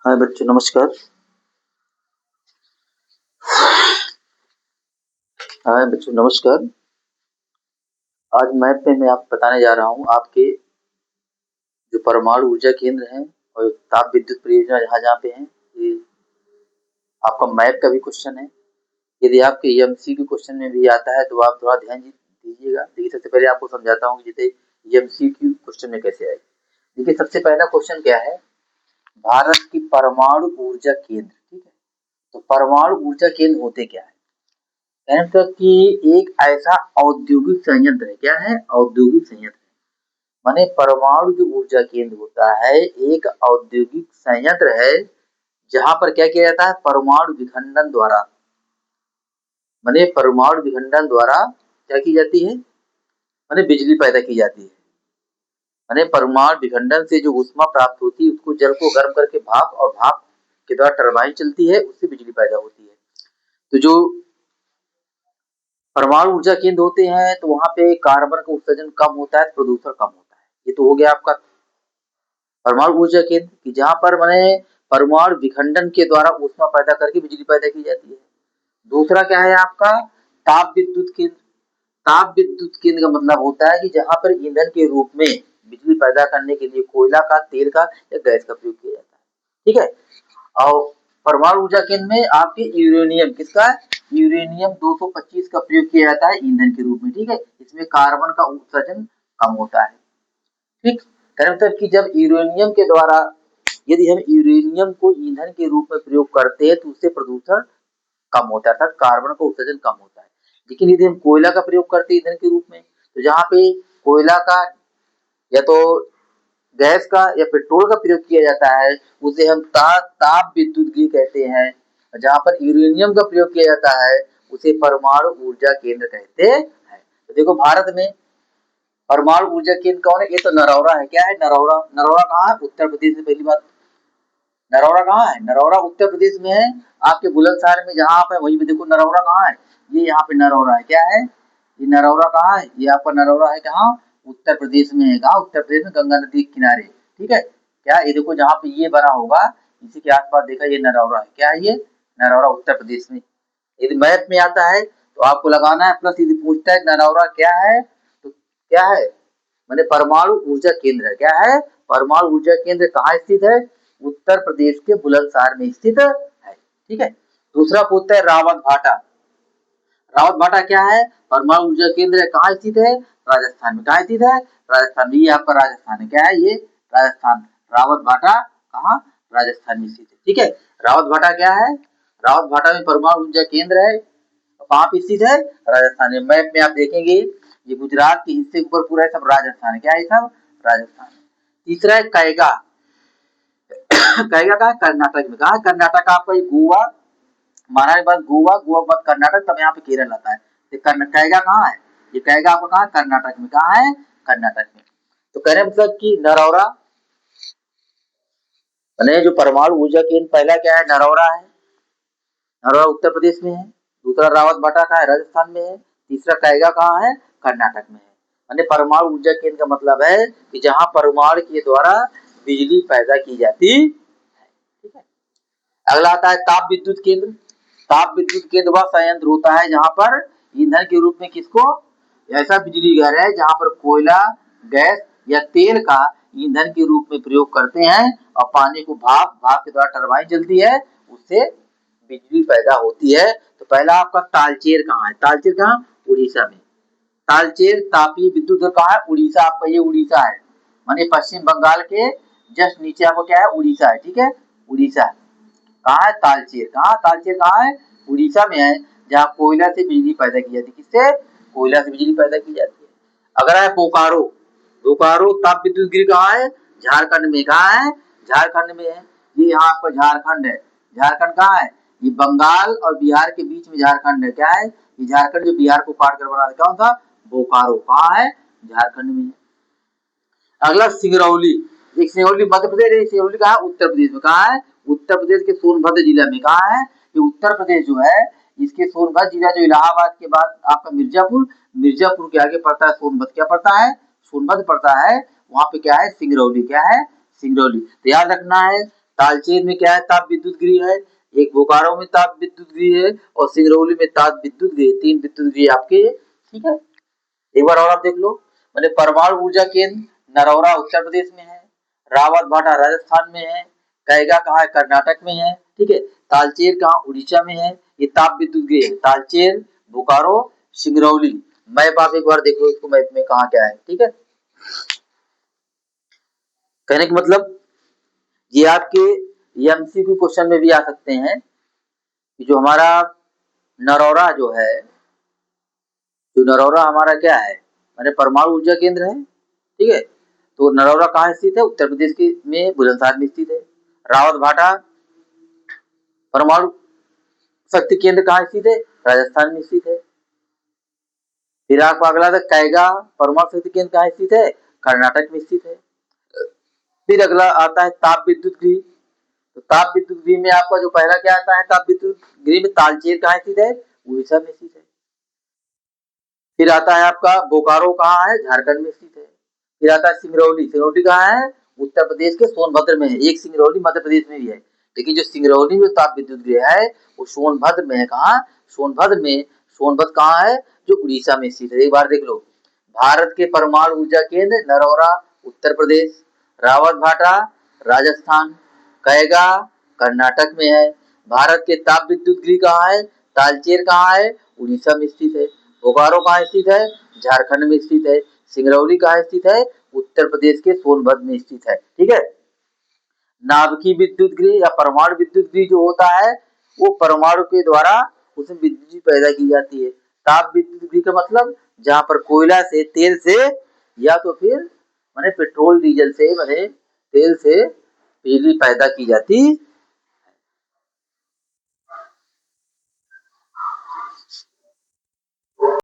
हाय बच्चों, नमस्कार। हाय बच्चों, नमस्कार। आज मैथ में मैं आपको बताने जा रहा हूँ आपके जो परमाणु ऊर्जा केंद्र हैं और ताप विद्युत परियोजना जहाँ-जहाँ पे हैं, ये आपका मैथ का भी क्वेश्चन है। यदि आपके एमसीक्यू क्वेश्चन में भी आता है तो आप थोड़ा ध्यान दीजिएगा। देखिए, सबसे पहले आपको समझाता हूँ कि जैसे एमसीक्यू क्वेश्चन में कैसे आएगी। देखिए, सबसे पहला क्वेश्चन क्या है, भारत की परमाणु ऊर्जा केंद्र, ठीक है। तो परमाणु ऊर्जा केंद्र होते क्या है? मतलब कि एक ऐसा औद्योगिक संयंत्र है। क्या है? औद्योगिक संयंत्र। माने परमाणु जो ऊर्जा केंद्र होता है एक औद्योगिक संयंत्र है जहां पर क्या किया जाता है, परमाणु विखंडन द्वारा, माने परमाणु विखंडन द्वारा क्या की जाती है, माने बिजली पैदा की जाती है। माने परमाणु विखंडन से जो ऊष्मा प्राप्त होती है उसको जल को गर्म करके भाप, और भाप के द्वारा टरबाइन चलती है, उससे बिजली पैदा होती है। तो जो परमाणु ऊर्जा केंद्र होते हैं तो वहां पे कार्बन का उत्सर्जन कम होता है, प्रदूषण कम होता है। ये तो हो गया आपका परमाणु ऊर्जा केंद्र की, जहां पर माने परमाणु विखंडन के द्वारा ऊष्मा पैदा करके बिजली पैदा की जाती है। दूसरा क्या है आपका, ताप विद्युत केंद्र। ताप विद्युत केंद्र का मतलब होता है कि जहां पर ईंधन के रूप में बिजली पैदा करने के लिए कोयला का, तेल का या गैस का प्रयोग किया जाता है, ठीक है। और परमाणु ऊर्जा केंद्र में आपके यूरेनियम, किसका, यूरेनियम 225 का प्रयोग किया जाता है ईंधन के रूप में, ठीक है। इसमें कार्बन का उत्सर्जन कम होता है, ठीक। मतलब कि जब यूरेनियम के द्वारा, यदि हम यूरेनियम को ईंधन के रूप में प्रयोग करते हैं तो उससे प्रदूषण कम होता है, अर्थात कार्बन का उत्सर्जन कम होता है। लेकिन यदि हम कोयला का प्रयोग करते हैं ईंधन के रूप में, तो जहाँ पे कोयला का या तो गैस का या पेट्रोल का प्रयोग किया जाता है उसे हम ताप विद्युत गृह कहते हैं। जहाँ पर यूरेनियम का प्रयोग किया जाता है उसे परमाणु ऊर्जा केंद्र कहते हैं। तो देखो, भारत में परमाणु ऊर्जा केंद्र कौन है? ये तो नरौरा है। क्या है? नरौरा। नरौरा कहाँ है? उत्तर प्रदेश में। पहली बात, नरौरा कहाँ है? नरौरा उत्तर प्रदेश में है। आपके बुलंदशहर में जहाँ आप है वहीं पे देखो नरौरा कहाँ है, ये यहाँ पे नरौरा है। क्या है? ये नरौरा कहाँ है? ये आपका नरौरा है कहाँ? उत्तर प्रदेश में है। कहाँ? उत्तर प्रदेश में, गंगा नदी के किनारे, ठीक है। क्या ये देखो, जहाँ पे ये बना होगा इसी के आसपास देखा, ये नरौरा है। क्या है? ये नरौरा उत्तर प्रदेश में। यदि मैप में आता है तो आपको लगाना है प्लस, यदि पूछता है नरौरा क्या है तो क्या है, मैंने परमाणु ऊर्जा केंद्र है। क्या है? परमाणु ऊर्जा केंद्र कहाँ स्थित है? उत्तर प्रदेश के बुलंदशहर में स्थित है, ठीक है। दूसरा पूछता है रावत भाटा। रावत भाटा क्या है? परमाणु ऊर्जा केंद्र है। कहाँ स्थित है? राजस्थान में। कहाँ स्थित है? राजस्थान में। ये आपका राजस्थान है। क्या है? ये राजस्थान। रावत भाटा कहाँ? राजस्थान में स्थित है, ठीक है। रावत भाटा क्या है? रावत भाटा में परमाणु ऊर्जा केंद्र है। कहाँ पे स्थित है? राजस्थान में। मैप में आप देखेंगे ये गुजरात के हिस्से के ऊपर पूरा है, सब राजस्थान है। क्या है? सब राजस्थान। तीसरा है कैगा। कैगा कहाँ? कर्नाटक में। कहाँ? कर्नाटक आपका ये गोवा, महाराष्ट्र के बाद गोवा, गोवा के बाद कर्नाटक, तब यहाँ पे केरल आता है। तो कैगा कहाँ है? ये कैगा आपका कहाँ? कर्नाटक में। कहाँ है? कर्नाटक में। तो कह रहे मतलब कि नरौरा, जो परमाणु ऊर्जा केंद्र पहला क्या है? नरौरा है। नरौरा उत्तर प्रदेश में है। दूसरा रावत भाटा कहाँ है? राजस्थान में है। तीसरा कैगा कहाँ है? कर्नाटक में है। परमाणु ऊर्जा केंद्र का मतलब है कि जहां परमाणु के द्वारा बिजली पैदा की जाती है, ठीक है। अगला आता है ताप विद्युत केंद्र। ताप विद्युत केंद्र वह संयंत्र होता है जहां पर ईंधन के रूप में किसको, ऐसा बिजली घर है जहां पर कोयला, गैस या तेल का ईंधन के रूप में प्रयोग करते हैं और पानी को भाप, भाप के द्वारा टरबाइन चलती है, उससे बिजली पैदा होती है। तो पहला आपका तालचेर कहाँ है? तालचेर कहाँ? उड़ीसा में। तालचेर तापीय विद्युत घर कहाँ है? उड़ीसा। आपका ये उड़ीसा है, माने पश्चिम बंगाल के जस्ट नीचे आपको क्या है? उड़ीसा है, ठीक है। उड़ीसा कहाँ है? तालचेर। कहाँ? तालचेर कहाँ है? उड़ीसा में है, जहाँ कोयला से बिजली पैदा की जाती है। किससे? कोयला से बिजली पैदा की जाती है। अगर है बोकारो, बोकारो ताप विद्युत गृह कहाँ है? झारखंड में। कहाँ है? झारखंड में है। ये यहाँ आपका झारखंड है। झारखंड कहाँ है? ये बंगाल और बिहार के बीच में झारखंड है। क्या है? ये झारखंड जो बिहार को काट कर बना, कौन था? बोकारो। कहाँ है? झारखंड में। अगला सिंगरौली। एक सिंगरौली मध्य प्रदेश, सिंगरौली कहाँ? उत्तर प्रदेश में। कहाँ है? उत्तर प्रदेश के सोनभद्र जिला में। कहाँ है? ये उत्तर प्रदेश जो है इसके सोनभद्र जिला जो इलाहाबाद के बाद आपका मिर्जापुर, मिर्जापुर के आगे पड़ता है सोनभद्र। क्या पड़ता है? सोनभद्र पड़ता है। वहां पे क्या है? सिंगरौली। क्या है? सिंगरौली। तो याद रखना है तालचेर में क्या है, ताप विद्युत गृह है, एक बोकारो में ताप विद्युत गृह है और सिंगरौली में ताप विद्युत गृह, 3 विद्युत गृह आपके, ठीक है। एक बार और आप देख लो, मैंने परमाणु ऊर्जा केंद्र नरौरा उत्तर प्रदेश में है, रावत भाटा राजस्थान में है, कैगा कहाँ है, कर्नाटक में है, ठीक है। तालचेर कहाँ, उड़ीसा में है। ये ताप विद्युत गृह है, तालचेर, बोकारो, सिंगरौली। मैप आप एक बार देख लो इसको, मैप में कहाँ क्या है, ठीक है। कहने का मतलब ये आपके एमसीक्यू क्वेश्चन में भी आ सकते हैं कि जो हमारा नरौरा जो है, जो नरौरा हमारा क्या है, माने परमाणु ऊर्जा केंद्र है, ठीक है। तो नरौरा कहाँ स्थित है, उत्तर प्रदेश के में बुलंदशहर में स्थित है। रावत भाटा परमाणु शक्ति केंद्र कहाँ स्थित है, राजस्थान में स्थित है। फिर आपको अगला था कैगा परमाणु शक्ति केंद्र कहाँ स्थित है, कर्नाटक में स्थित है। फिर अगला आता है ताप विद्युत गृह। तो ताप विद्युत गृह में आपका जो पहला क्या आता है, ताप विद्युत गृह में तालचेर कहाँ स्थित है, उड़ीसा में स्थित है। फिर आता है आपका बोकारो कहाँ है, झारखंड में स्थित है। फिर आता है सिंगरौली, सिंगरौली कहाँ है, उत्तर प्रदेश के सोनभद्र में है। एक सिंगरौली मध्य प्रदेश में भी है, लेकिन जो सिंगरौली में ताप विद्युत गृह है वो सोनभद्र में है। कहाँ, सोनभद्र में। सोनभद्र कहाँ है, जो उड़ीसा में स्थित है। एक बार देख लो, भारत के परमाणु ऊर्जा केंद्र नरौरा उत्तर प्रदेश, रावत भाटा राजस्थान, कैगा कर्नाटक में है। भारत के ताप विद्युत गृह कहाँ है, तालचेर कहाँ है, उड़ीसा में स्थित है। बोकारो कहाँ स्थित है, झारखंड में स्थित है। सिंगरौली कहाँ स्थित है, उत्तर प्रदेश के सोनभद्र में स्थित है, ठीक है। नाभिकीय विद्युत गृह या परमाणु विद्युत गृह जो होता है वो परमाणु के द्वारा उसमें बिजली पैदा की जाती है। ताप विद्युत गृह का मतलब जहाँ पर कोयला से, तेल से या तो फिर माने पेट्रोल डीजल से, माने तेल से बिजली पैदा की जाती